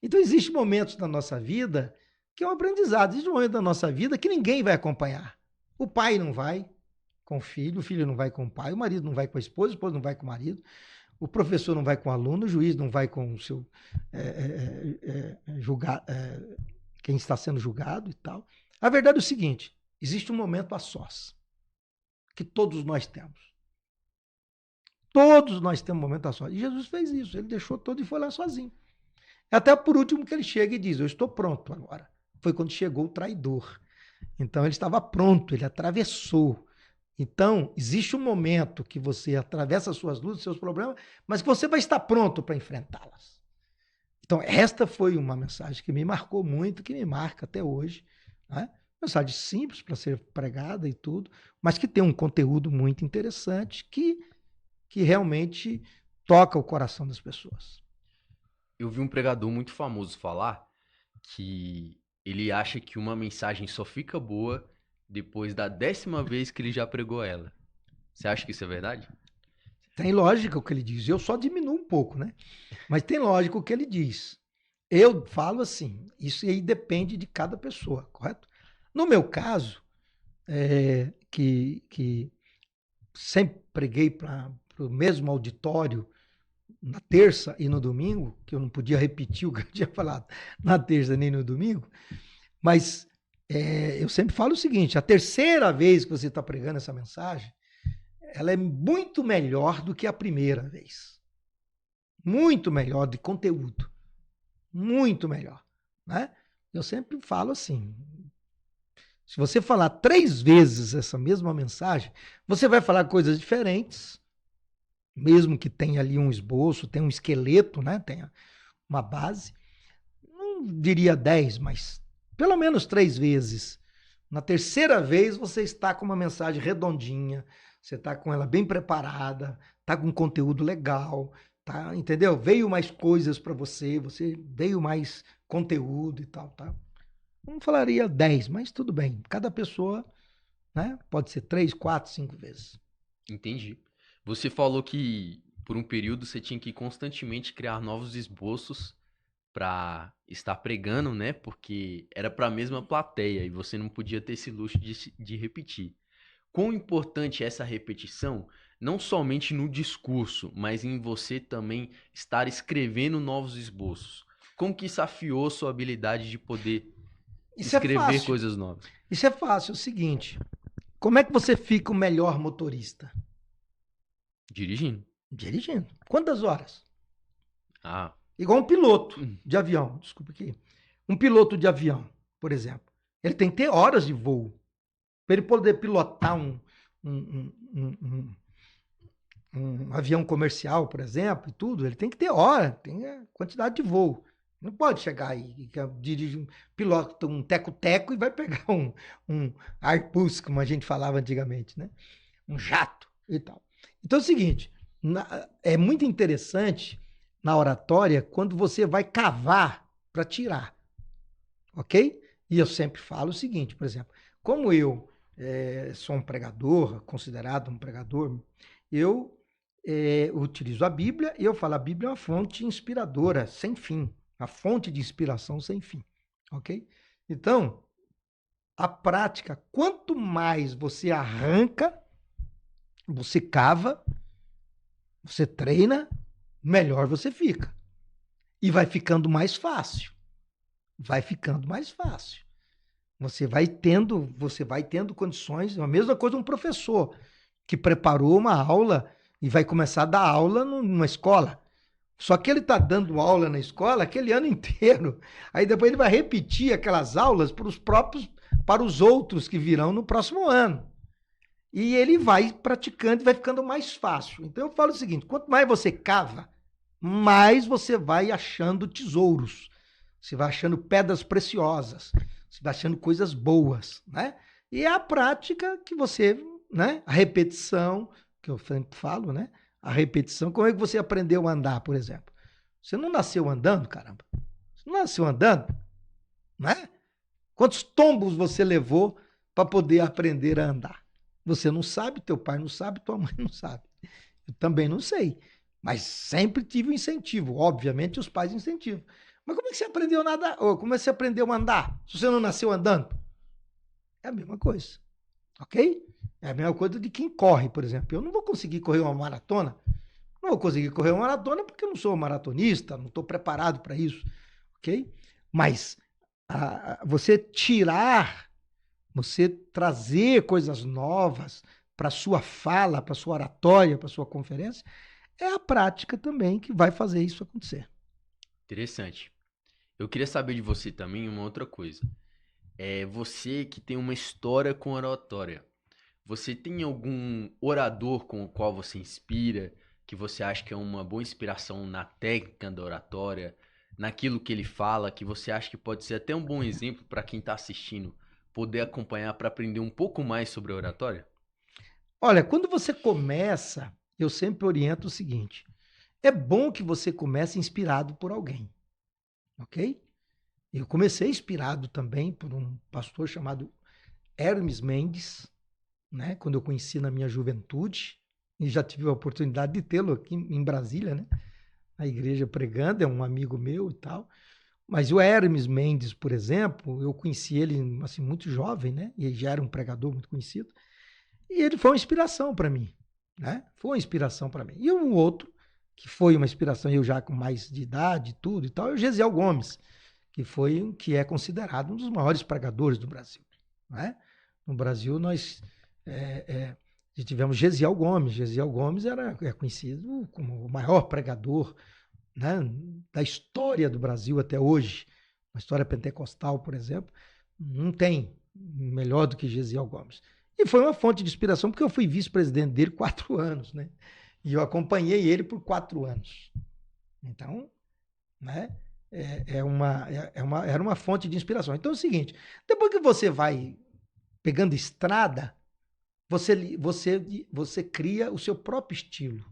Então existem momentos na nossa vida que é um aprendizado. Existe um momento da nossa vida que ninguém vai acompanhar. O pai não vai com o filho não vai com o pai, o marido não vai com a esposa não vai com o marido, o professor não vai com o aluno, o juiz não vai com o seu quem está sendo julgado e tal. A verdade é o seguinte, existe um momento a sós, que todos nós temos. Todos nós temos um momento a sós. E Jesus fez isso, ele deixou todo e foi lá sozinho. Até por último que ele chega e diz, eu estou pronto agora. Foi quando chegou o traidor. Então ele estava pronto, ele atravessou. Então, existe um momento que você atravessa as suas lutas, seus problemas, mas que você vai estar pronto para enfrentá-las. Então, esta foi uma mensagem que me marcou muito, que me marca até hoje. Né? Mensagem simples para ser pregada e tudo, mas que tem um conteúdo muito interessante que realmente toca o coração das pessoas. Eu vi um pregador muito famoso falar que ele acha que uma mensagem só fica boa depois da 10ª vez que ele já pregou ela. Você acha que isso é verdade? Tem lógica o que ele diz. Eu só diminuo um pouco, né? Mas tem lógica o que ele diz. Eu falo assim, isso aí depende de cada pessoa, correto? No meu caso, que sempre preguei para o mesmo auditório na terça e no domingo, que eu não podia repetir o que eu tinha falado na terça nem no domingo, mas eu sempre falo o seguinte, a terceira vez que você está pregando essa mensagem, ela é muito melhor do que a primeira vez. Muito melhor de conteúdo. Muito melhor. Né? Eu sempre falo assim, se você falar 3 vezes essa mesma mensagem, você vai falar coisas diferentes, mesmo que tenha ali um esboço, tenha um esqueleto, né? Tenha uma base. Não diria 10, mas Pelo menos 3 vezes. Na terceira vez, você está com uma mensagem redondinha, você está com ela bem preparada, está com conteúdo legal, tá, entendeu? Veio mais coisas para você, você veio mais conteúdo e tal, tá? Não falaria 10, mas tudo bem. Cada pessoa, né, pode ser 3, 4, 5 vezes. Entendi. Você falou que por um período você tinha que constantemente criar novos esboços para estar pregando, né? Porque era para a mesma plateia e você não podia ter esse luxo de repetir. Quão importante é essa repetição, não somente no discurso, mas em você também estar escrevendo novos esboços? Como que isso afiou sua habilidade de poder Isso é escrever fácil. coisas novas? Isso é fácil. É o seguinte: como é que você fica o melhor motorista? Dirigindo. Dirigindo. Quantas horas? Ah, Igual um piloto de avião. Desculpa aqui. Um piloto de avião, por exemplo. Ele tem que ter horas de voo. Para ele poder pilotar um, um, um avião comercial, por exemplo, e tudo, ele tem que ter hora, tem a quantidade de voo. Não pode chegar aí, dirige, pilota um teco-teco e vai pegar um Airbus, como a gente falava antigamente, né? Um jato e tal. Então é o seguinte, é muito interessante na oratória quando você vai cavar para tirar, ok? E eu sempre falo o seguinte, por exemplo, como eu sou um pregador, considerado um pregador, eu utilizo a Bíblia e eu falo, a Bíblia é uma fonte inspiradora, sem fim, a fonte de inspiração sem fim, ok? Então, a prática, quanto mais você arranca, você cava, você treina, melhor você fica. E vai ficando mais fácil. Vai ficando mais fácil. Você vai tendo condições, a mesma coisa um professor que preparou uma aula e vai começar a dar aula numa escola. Só que ele está dando aula na escola aquele ano inteiro. Aí depois ele vai repetir aquelas aulas para os outros que virão no próximo ano. E ele vai praticando e vai ficando mais fácil. Então eu falo o seguinte, quanto mais você cava, mais você vai achando tesouros. Você vai achando pedras preciosas. Você vai achando coisas boas, né? E é a prática que você, né? A repetição, que eu sempre falo, né? A repetição. Como é que você aprendeu a andar, por exemplo? Você não nasceu andando, caramba. Você não nasceu andando, né? Quantos tombos você levou para poder aprender a andar? Você não sabe, teu pai não sabe, tua mãe não sabe. Eu também não sei. Mas sempre tive um incentivo. Obviamente, os pais incentivam. Mas como é que você aprendeu a nadar? Ou como é que você aprendeu a andar? Se você não nasceu andando? É a mesma coisa. Ok? É a mesma coisa de quem corre, por exemplo. Eu não vou conseguir correr uma maratona. Não vou conseguir correr uma maratona porque eu não sou maratonista, não estou preparado para isso. Ok? Mas você tirar, você trazer coisas novas para sua fala, para sua oratória, para sua conferência, é a prática também que vai fazer isso acontecer. interessante. Eu queria saber de você também uma outra coisa. É você que tem uma história com oratória. Você tem algum orador com o qual você inspira, que você acha que é uma boa inspiração na técnica da oratória, naquilo que ele fala, que você acha que pode ser até um bom exemplo para quem está assistindo, poder acompanhar para aprender um pouco mais sobre a oratória? Olha, quando você começa, eu sempre oriento o seguinte: é bom que você comece inspirado por alguém, ok? Eu comecei inspirado também por um pastor chamado Hermes Mendes, né? Quando eu conheci na minha juventude, e já tive a oportunidade de tê-lo aqui em Brasília, né? A igreja pregando, é um amigo meu e tal. Mas o Hermes Mendes, por exemplo, eu conheci ele assim muito jovem, né? E ele já era um pregador muito conhecido. E ele foi uma inspiração para mim, né? Foi uma inspiração para mim. E um outro que foi uma inspiração, eu já com mais de idade, tudo e tal, é o Gesiel Gomes, que é considerado um dos maiores pregadores do Brasil, né? No Brasil nós tivemos Gesiel Gomes. Gesiel Gomes é conhecido como o maior pregador, né, da história do Brasil até hoje. A história pentecostal, por exemplo, não tem melhor do que Gesiel Gomes. E foi uma fonte de inspiração porque eu fui vice-presidente dele 4 anos, né? E eu acompanhei ele por 4 anos. Então, né? era uma fonte de inspiração. Então é o seguinte, depois que você vai pegando estrada, você cria o seu próprio estilo,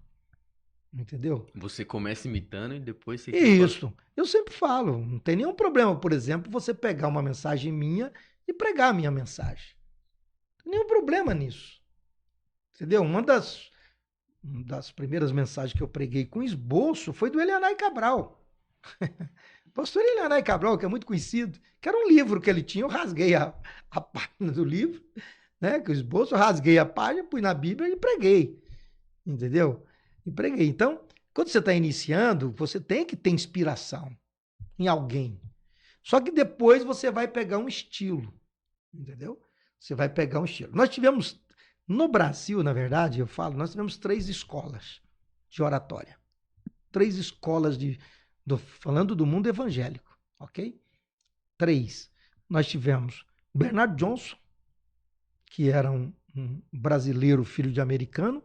entendeu? Você começa imitando e depois você cria Isso, eu sempre falo, não tem nenhum problema, por exemplo, você pegar uma mensagem minha e pregar a minha mensagem. Não tem nenhum problema nisso, entendeu? Uma das primeiras mensagens que eu preguei com esboço foi do Elianai Cabral. Pastor Elianai Cabral, que é muito conhecido, que era um livro que ele tinha, eu rasguei a página do livro, né? Que o esboço, eu rasguei a página, pus na Bíblia e preguei, entendeu? E preguei. Então, quando você está iniciando, você tem que ter inspiração em alguém. Só que depois você vai pegar um estilo, entendeu? Você vai pegar um estilo. Nós tivemos, no Brasil, na verdade, eu falo, nós tivemos 3 escolas de oratória. 3 escolas falando do mundo evangélico, ok? 3. Nós tivemos Bernard Johnson, que era um brasileiro, filho de americano,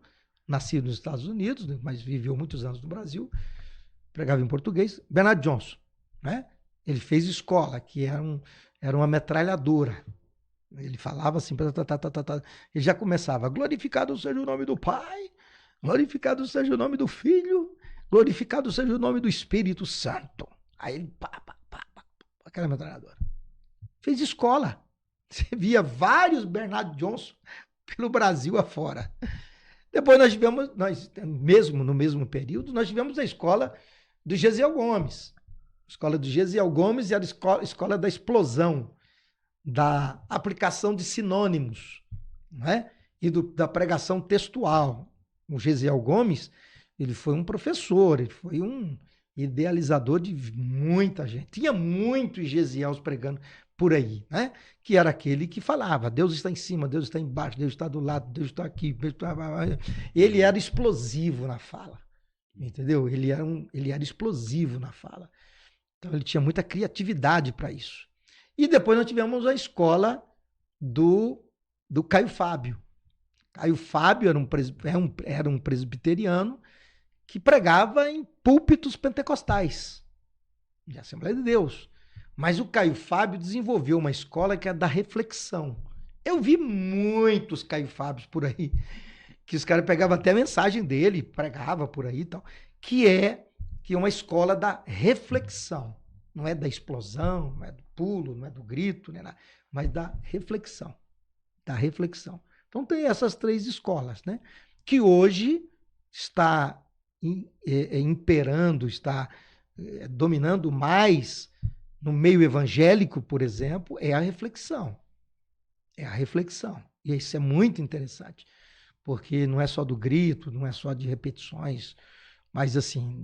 nascido nos Estados Unidos, mas viveu muitos anos no Brasil, pregava em português. Bernard Johnson, né? Ele fez escola, que era uma metralhadora. Ele falava assim, ele já começava, glorificado seja o nome do Pai, glorificado seja o nome do Filho, glorificado seja o nome do Espírito Santo. Aí ele, aquela metralhadora. Fez escola. Você via vários Bernard Johnson pelo Brasil afora. Depois nós tivemos, no mesmo período, nós tivemos a escola do Gesiel Gomes. A escola do Gesiel Gomes era a escola da explosão, da aplicação de sinônimos, né? E da pregação textual. O Gesiel Gomes, ele foi um professor, ele foi um idealizador de muita gente. Tinha muitos Gesiels pregando por aí, né? Que era aquele que falava, Deus está em cima, Deus está embaixo, Deus está do lado, Deus está aqui. Deus está... Ele era explosivo na fala, entendeu? Ele era explosivo na fala. Então ele tinha muita criatividade para isso. E depois nós tivemos a escola do Caio Fábio. Caio Fábio era um presbiteriano que pregava em púlpitos pentecostais, de Assembleia de Deus. Mas o Caio Fábio desenvolveu uma escola que é da reflexão. Eu vi muitos Caio Fábios por aí, que os caras pegavam até a mensagem dele, pregava por aí e tal, que é uma escola da reflexão. Não é da explosão, não é do pulo, não é do grito, nem nada, mas da reflexão. Da reflexão. Então tem essas 3 escolas, né? Que hoje está imperando, está dominando mais no meio evangélico, por exemplo, é a reflexão. É a reflexão. E isso é muito interessante, porque não é só do grito, não é só de repetições, mas assim,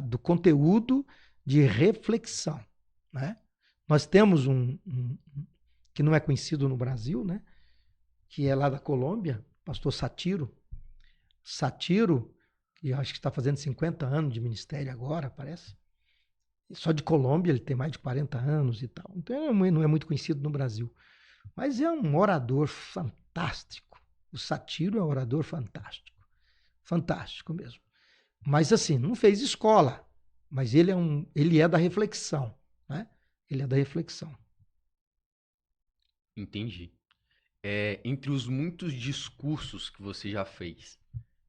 do conteúdo de reflexão, né? Nós temos um que não é conhecido no Brasil, né? Que é lá da Colômbia, pastor Satiro. Satiro, que eu acho que está fazendo 50 anos de ministério agora, parece. Só de Colômbia ele tem mais de 40 anos e tal. Então não é muito conhecido no Brasil. Mas é um orador fantástico. O Satiro é um orador fantástico. Fantástico mesmo. Mas assim, não fez escola. Mas ele é da reflexão, né? Ele é da reflexão. Entendi. Entre os muitos discursos que você já fez,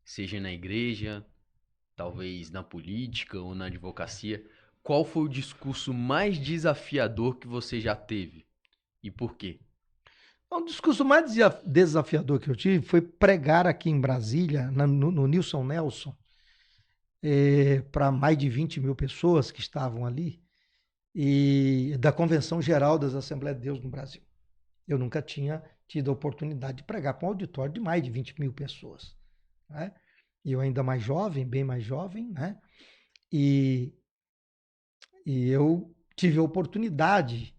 seja na igreja, talvez na política ou na advocacia, qual foi o discurso mais desafiador que você já teve? E por quê? O discurso mais desafiador que eu tive foi pregar aqui em Brasília, no Nilson Nelson, para mais de 20 mil pessoas que estavam ali, e da Convenção Geral das Assembleias de Deus no Brasil. Eu nunca tinha tido a oportunidade de pregar para um auditório de mais de 20 mil pessoas, né? E eu ainda mais jovem, bem mais jovem, né? E eu tive a oportunidade,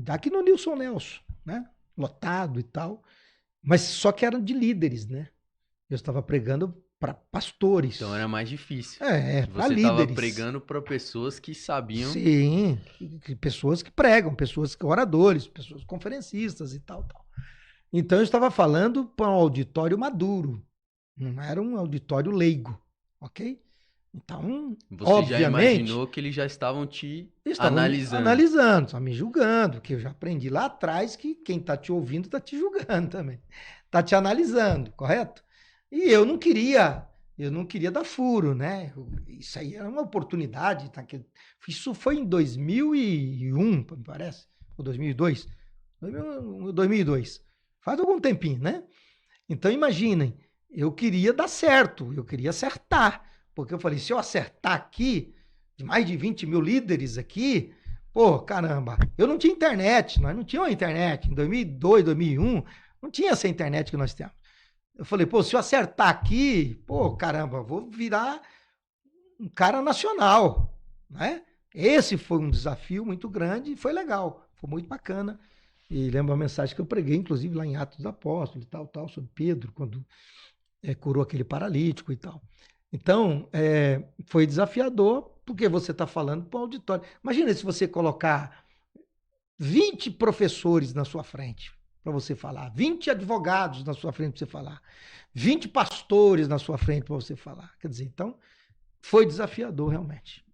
aqui no Nilson Nelson, né? Lotado e tal, mas só que eram de líderes, né? Eu estava pregando para pastores. Então era mais difícil. Para líderes. Você estava pregando para pessoas que sabiam. Sim, pessoas que pregam, pessoas que oradores, pessoas conferencistas e tal. Então eu estava falando para um auditório maduro, não era um auditório leigo, ok? Então, Você já obviamente, imaginou que eles já estavam te eles estavam analisando. analisando, estavam me julgando, que eu já aprendi lá atrás que quem está te ouvindo está te julgando também. Está te analisando, correto? E eu não queria dar furo, né? Isso aí era uma oportunidade. Tá? Isso foi em 2001, me parece, ou 2002. 2002. Faz algum tempinho, né? Então, imaginem, eu queria dar certo, eu queria acertar. Porque eu falei, se eu acertar aqui, de mais de 20 mil líderes aqui, pô, caramba, eu não tinha internet, nós não tínhamos internet. Em 2002, 2001, não tinha essa internet que nós temos. Eu falei, pô, se eu acertar aqui, pô, caramba, vou virar um cara nacional, né? Esse foi um desafio muito grande e foi legal, foi muito bacana. E lembro a mensagem que eu preguei, inclusive, lá em Atos dos Apóstolos e tal, sobre Pedro, quando curou aquele paralítico e tal. Então, foi desafiador, porque você está falando para o auditório. Imagina se você colocar 20 professores na sua frente para você falar, 20 advogados na sua frente para você falar, 20 pastores na sua frente para você falar. Quer dizer, então, foi desafiador realmente.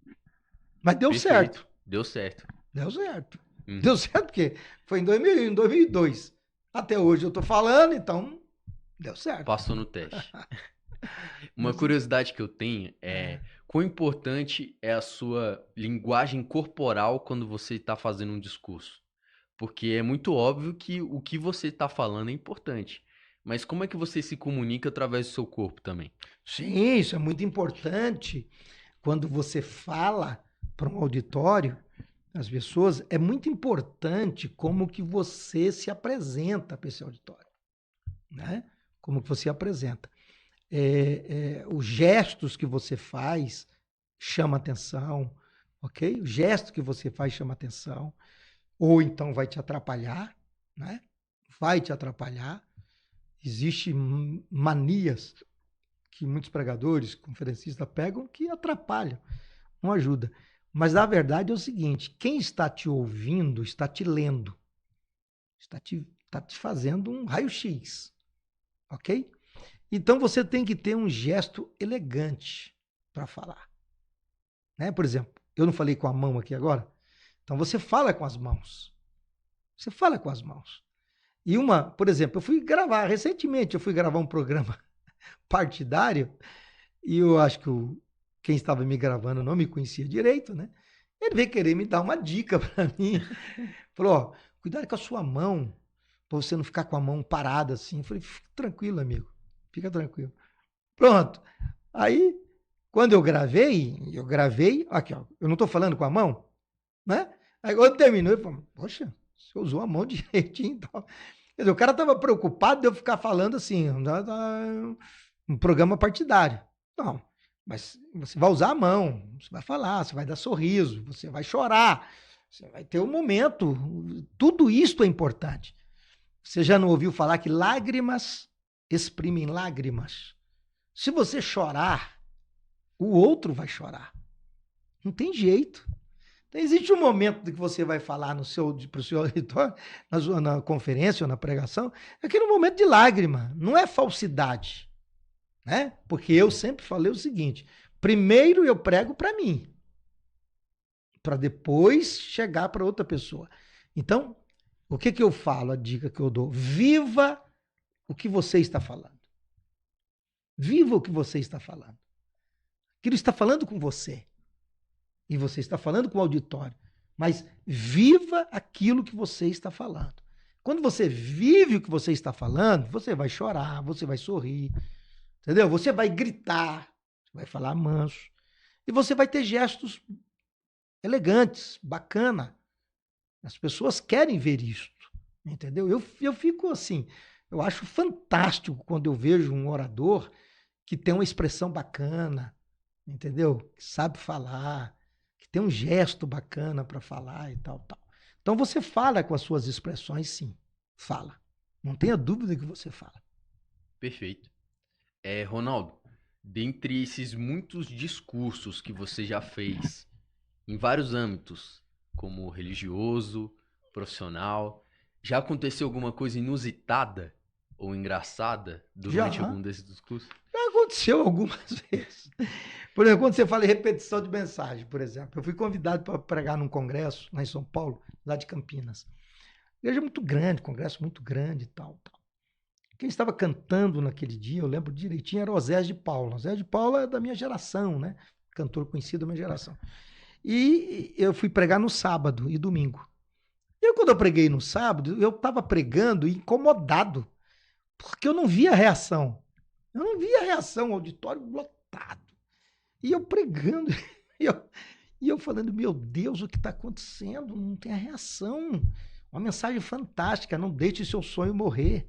Mas deu Perfeito. certo. Deu certo. Deu certo. Uhum. Deu certo porque foi em 2001, 2002. Até hoje eu estou falando, então deu certo. Passou no teste. Uma curiosidade que eu tenho é quão importante é a sua linguagem corporal quando você está fazendo um discurso. Porque é muito óbvio que o que você está falando é importante. Mas como é que você se comunica através do seu corpo também? Sim, isso é muito importante. Quando você fala para um auditório, as pessoas, é muito importante como que você se apresenta para esse auditório, né? Como que você apresenta. Os gestos que você faz chama atenção, ok? O gesto que você faz chama atenção, ou então vai te atrapalhar, né? Vai te atrapalhar. Existem manias que muitos pregadores, conferencistas pegam que atrapalham, não ajuda. Mas a verdade é o seguinte: quem está te ouvindo está te lendo, está te fazendo um raio-x, ok? Então você tem que ter um gesto elegante para falar. Né? Por exemplo, eu não falei com a mão aqui agora? Então você fala com as mãos. Você fala com as mãos. E por exemplo, recentemente eu fui gravar um programa partidário e eu acho que quem estava me gravando não me conhecia direito, né? Ele veio querer me dar uma dica para mim. Falou, ó, cuidado com a sua mão, para você não ficar com a mão parada assim. Eu falei, fica tranquilo, amigo, fica tranquilo. Pronto. Aí, quando eu gravei, aqui, ó, eu não estou falando com a mão, né? Aí quando terminou, eu falei, poxa, você usou a mão direitinho e tal. Quer dizer, o cara estava preocupado de eu ficar falando assim, um programa partidário. Não, mas você vai usar a mão, você vai falar, você vai dar sorriso, você vai chorar, você vai ter um momento. Tudo isso é importante. Você já não ouviu falar que lágrimas exprimem lágrimas? Se você chorar, o outro vai chorar. Não tem jeito. Então, existe um momento que você vai falar para o seu auditório, na conferência ou na pregação, é aquele momento de lágrima, não é falsidade. Né? Porque eu sempre falei o seguinte: primeiro eu prego para mim, para depois chegar para outra pessoa. Então, o que eu falo, a dica que eu dou? Viva o que você está falando. Viva o que você está falando. Aquilo está falando com você. E você está falando com o auditório. Mas viva aquilo que você está falando. Quando você vive o que você está falando, você vai chorar, você vai sorrir, entendeu? Você vai gritar, você vai falar manso. E você vai ter gestos elegantes, bacana. As pessoas querem ver isto, entendeu? Eu fico assim, eu acho fantástico quando eu vejo um orador que tem uma expressão bacana, entendeu? Que sabe falar, que tem um gesto bacana para falar e tal. Então você fala com as suas expressões, sim. Fala. Não tenha dúvida que você fala. Perfeito. Ronaldo, dentre esses muitos discursos que você já fez em vários âmbitos, como religioso, profissional, já aconteceu alguma coisa inusitada ou engraçada Já. durante algum desses discursos? Já aconteceu algumas vezes. Por exemplo, quando você fala em repetição de mensagem, por exemplo. Eu fui convidado para pregar num congresso lá em São Paulo, lá de Campinas. Igreja muito grande, congresso muito grande e tal, tal. Quem estava cantando naquele dia, eu lembro direitinho, era Osés de Paula. Osés de Paula é da minha geração, né? Cantor conhecido da minha geração. E eu fui pregar no sábado e domingo. E quando eu preguei no sábado, eu estava pregando incomodado, porque eu não via reação. Eu não via reação, auditório lotado. E eu pregando, e eu falando, meu Deus, o que está acontecendo? Não tem a reação. Uma mensagem fantástica, não deixe o seu sonho morrer.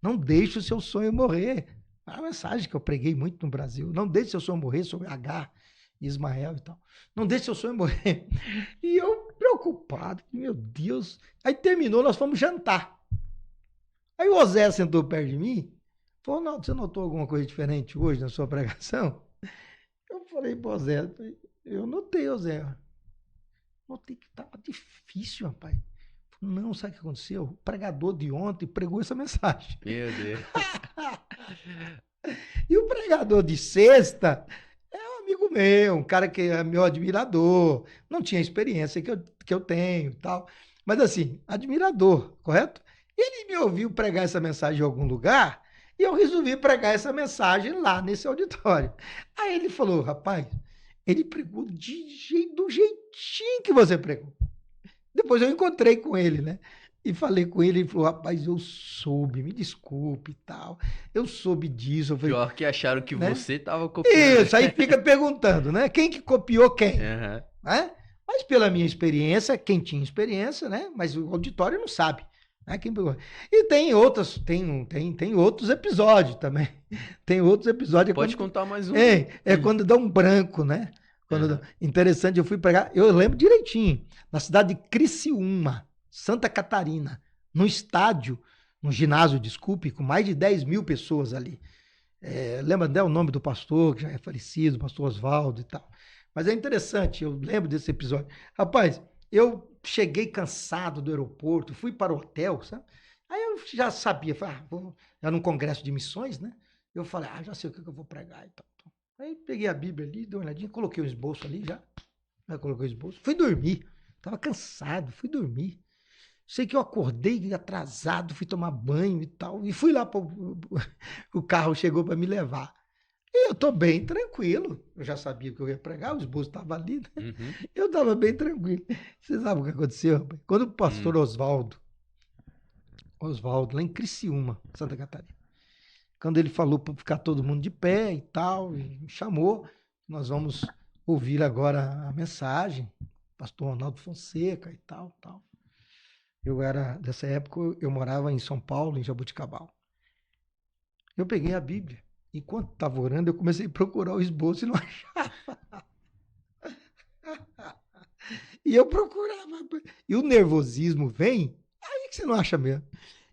Não deixe o seu sonho morrer. É uma mensagem que eu preguei muito no Brasil. Não deixe o seu sonho morrer, sobre Agar, Ismael e tal. Não deixe o seu sonho morrer. E eu preocupado, meu Deus. Aí terminou, nós fomos jantar. Aí o Osé sentou perto de mim, falou, não, você notou alguma coisa diferente hoje na sua pregação? Eu falei pro Osé, eu notei, Osé. Notei que estava difícil, rapaz. Não, sabe o que aconteceu? O pregador de ontem pregou essa mensagem. Meu Deus. E o pregador de sexta é um amigo meu, um cara que é meu admirador. Não tinha a experiência que eu tenho e tal. Mas assim, admirador, correto? Ele me ouviu pregar essa mensagem em algum lugar e eu resolvi pregar essa mensagem lá nesse auditório. Aí ele falou, rapaz, ele pregou do jeitinho que você pregou. Depois eu encontrei com ele, né? E falei com ele, ele falou, rapaz, eu soube, me desculpe e tal. Eu soube disso. Eu falei, Pior que acharam que né? você tava copiando. Isso, aí fica perguntando, né? Quem que copiou quem? Uhum. Né? Mas pela minha experiência, quem tinha experiência, né? Mas o auditório não sabe. Né? Quem pegou. E tem outros, tem outros episódios também. Tem outros episódios. Pode contar mais um. É quando dá um branco, né? Interessante, eu fui pregar, eu lembro direitinho, na cidade de Criciúma, Santa Catarina, no estádio, no ginásio, desculpe, com mais de 10 mil pessoas ali. Lembra até o nome do pastor, que já é falecido, o pastor Oswaldo e tal. Mas é interessante, eu lembro desse episódio. Rapaz, eu cheguei cansado do aeroporto, fui para o hotel, sabe? Aí eu já sabia, já num congresso de missões, né? Eu falei, já sei o que eu vou pregar e tal. Aí peguei a Bíblia ali, dei uma olhadinha, coloquei o esboço ali já. Coloquei o esboço. Fui dormir. Tava cansado, fui dormir. Sei que eu acordei atrasado, fui tomar banho e tal. E fui lá para o carro chegou para me levar. E eu tô bem tranquilo. Eu já sabia que eu ia pregar, o esboço estava ali, né? Uhum. Eu estava bem tranquilo. Você sabe o que aconteceu, rapaz? Quando o pastor Oswaldo, lá em Criciúma, Santa Catarina, quando ele falou para ficar todo mundo de pé e tal, e me chamou, nós vamos ouvir agora a mensagem, pastor Ronaldo Fonseca e tal, tal. Dessa época, eu morava em São Paulo, em Jaboticabal. Eu peguei a Bíblia, enquanto estava orando, eu comecei a procurar o esboço e não achava. E eu procurava, e o nervosismo vem, aí que você não acha mesmo.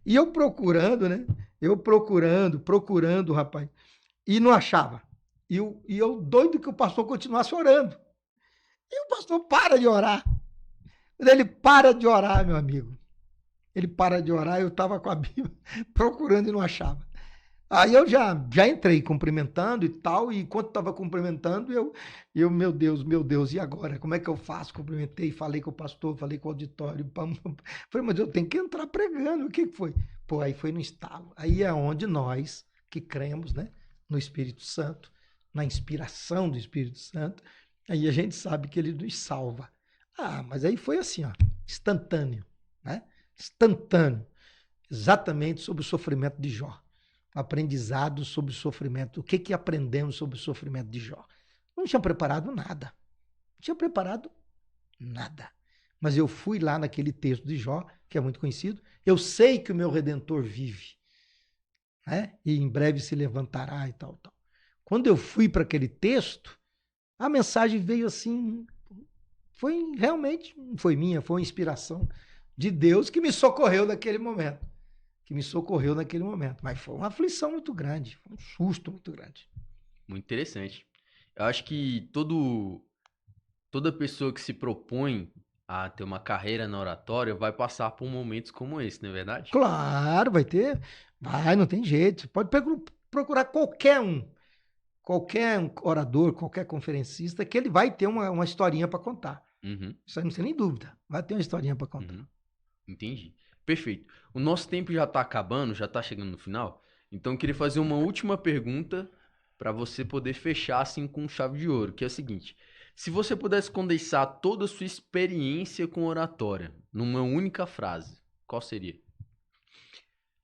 E eu procurando, né? Eu procurando, rapaz. E não achava. E eu doido que o pastor continuasse orando. E o pastor para de orar. Ele para de orar, meu amigo. Ele para de orar, eu estava com a Bíblia procurando e não achava. Aí eu já entrei cumprimentando e tal, e enquanto estava cumprimentando, eu, meu Deus, e agora? Como é que eu faço? Cumprimentei, falei com o pastor, falei com o auditório. Falei, mas eu tenho que entrar pregando. O que foi? Pô, aí foi no estalo. Aí é onde nós, que cremos, né, no Espírito Santo, na inspiração do Espírito Santo, aí a gente sabe que ele nos salva. Mas aí foi assim, ó, instantâneo, né? Instantâneo. Exatamente sobre o sofrimento de Jó. Aprendizado sobre o sofrimento. O que aprendemos sobre o sofrimento de Jó? Não tinha preparado nada. Não tinha preparado nada. Mas eu fui lá naquele texto de Jó, que é muito conhecido. Eu sei que o meu Redentor vive, né? E em breve se levantará e tal, tal. Quando eu fui para aquele texto, a mensagem veio assim, foi realmente, não foi minha, foi uma inspiração de Deus que me socorreu naquele momento. Mas foi uma aflição muito grande, foi um susto muito grande. Muito interessante. Eu acho que toda pessoa que se propõe a ter uma carreira na oratória vai passar por momentos como esse, não é verdade? Claro, vai ter. Vai, não tem jeito. Você pode procurar qualquer orador, qualquer conferencista, que ele vai ter uma historinha para contar. Uhum, Isso aí não tem nem dúvida. Vai ter uma historinha para contar. uhum. Entendi. Perfeito. O nosso tempo já tá acabando, já tá chegando no final. Então eu queria fazer uma última pergunta para você poder fechar assim com chave de ouro, que é o seguinte: se você pudesse condensar toda a sua experiência com oratória numa única frase, qual seria?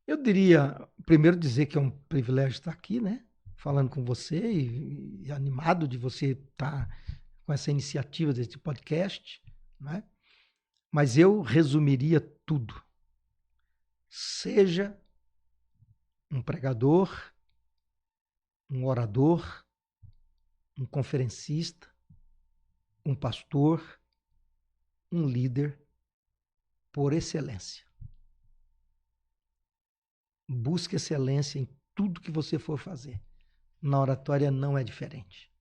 Eu diria, primeiro dizer que é um privilégio estar aqui, né? Falando com você e animado de você estar com essa iniciativa desse podcast, né? Mas eu resumiria tudo. Seja um pregador, um orador, um conferencista, um pastor, um líder por excelência. Busque excelência em tudo que você for fazer. Na oratória não é diferente.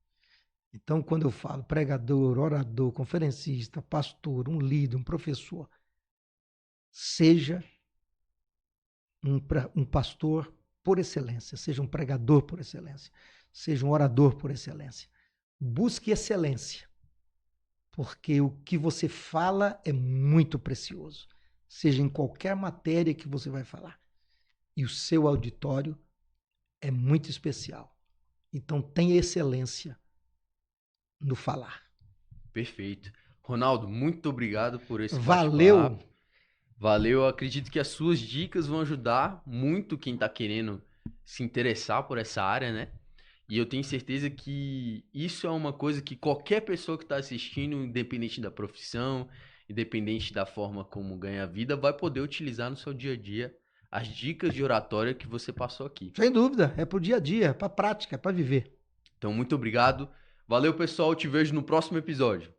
Então, quando eu falo pregador, orador, conferencista, pastor, um líder, um professor, seja um pastor por excelência, seja um pregador por excelência, seja um orador por excelência. Busque excelência, porque o que você fala é muito precioso, seja em qualquer matéria que você vai falar. E o seu auditório é muito especial. Então, tenha excelência no falar. Perfeito. Ronaldo, muito obrigado por esse Valeu! bate-papo. Valeu, eu acredito que as suas dicas vão ajudar muito quem está querendo se interessar por essa área, né? E eu tenho certeza que isso é uma coisa que qualquer pessoa que está assistindo, independente da profissão, independente da forma como ganha a vida, vai poder utilizar no seu dia a dia as dicas de oratória que você passou aqui. Sem dúvida, é para o dia a dia, é para a prática, é para viver. Então, muito obrigado. Valeu, pessoal. Te vejo no próximo episódio.